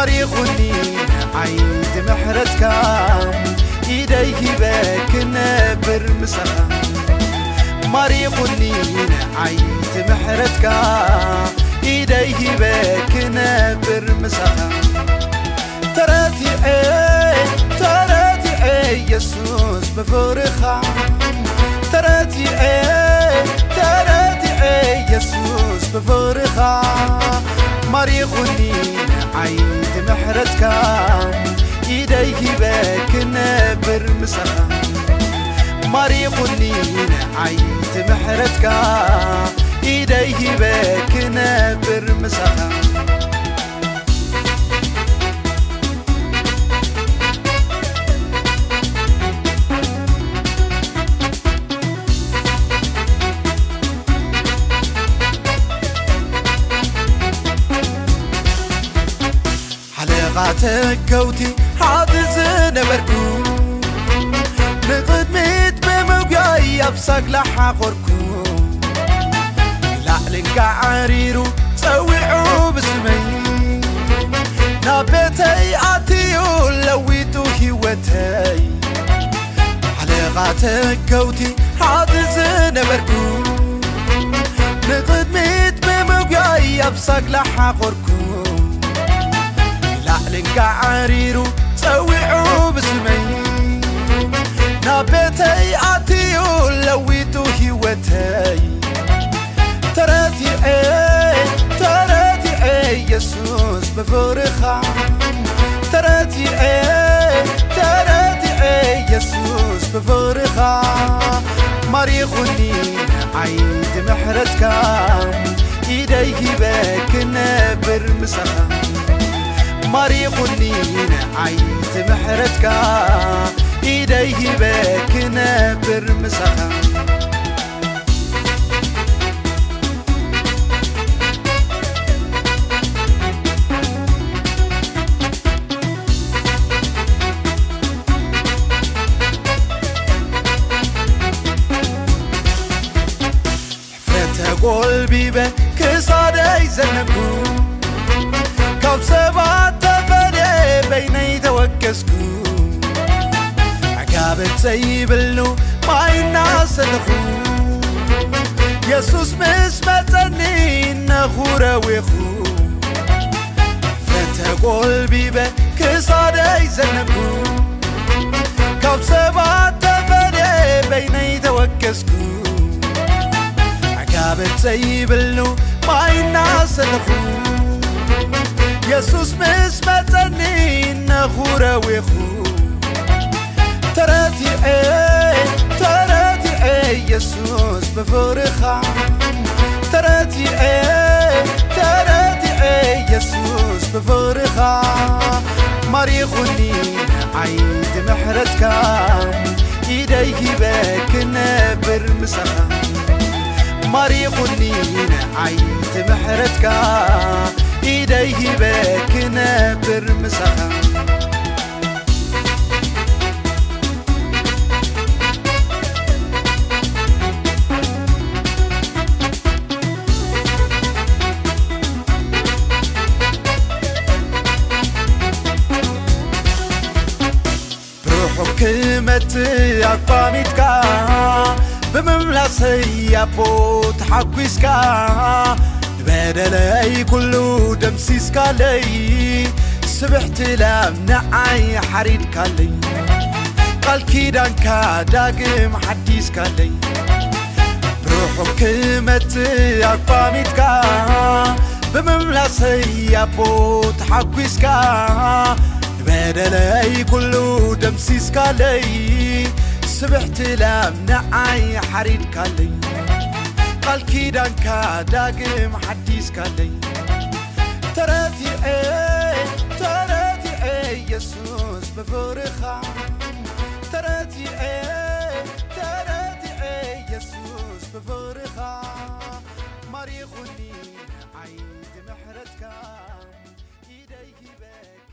مريخني عيد محرتك إيديه باك نبر مسخا مريخني عيد محرتك إيديه باك نبر مسخا تراتي يسوس بفرخا تراتي يسوس بفرخا مريخني عيد محرتك إيديه باك نبر مسخا مريخني عيد محرتك إيديه باك نبر مسخا حلقاتك كوتي حاضز نبركو نقدمت بموقعي أبساق لحاقركو لعلنك عريرو سويعو بسمي نابتي عتيو لويتو هيوتي حلقاتك كوتي حاضز نبركو نقدمت بموقعي أبساق لحاقركو لعلنك عريرو سويعو بسمي نابتي عتيو لويتو هيوتي تراتي يسوس بفرخا تراتي يسوس بفرخا مريخني عيد محرتك إيديه باك نبر مسخا مريخني عيد محرتك إيديه باك نبر مسخا قلبي بكسادي زنكو كاب سبات تفدي بيني توكسكو عقابت سيبلو ما الناس تخو يسوس مسمتني نخورة ويخو فتح قلبي بكسادي زنكو كاب سبات تفدي بيني توكسكو عقابت سيبلو ما الناس تخو يسوس مسمتني نخورة ويخو تراتي يسوس بفرخا تراتي يسوس بفرخا مريخني عيد محرتك إيديه باك نبر مسخا مريخني عيد محرتك إيديه باك نبر مسخا بروحك متي أقامتك بمملاسي أبوت حقوسكا بدلي كله دمسيسكا لي سبحت لامنعي حريدكا لي قال كيدانكا داقم حديسكا لي بروحك متي أقامتكا بمملاسي أبوت حقوسكا بدلي كله دمسيسكا لي سبحت لامنعي حريدكا لي قال كيدانكا داقم حديسكا لي تراتي يسوس بفرخا تراتي يسوس بفرخا مريخني عيد محرتك إيديه باك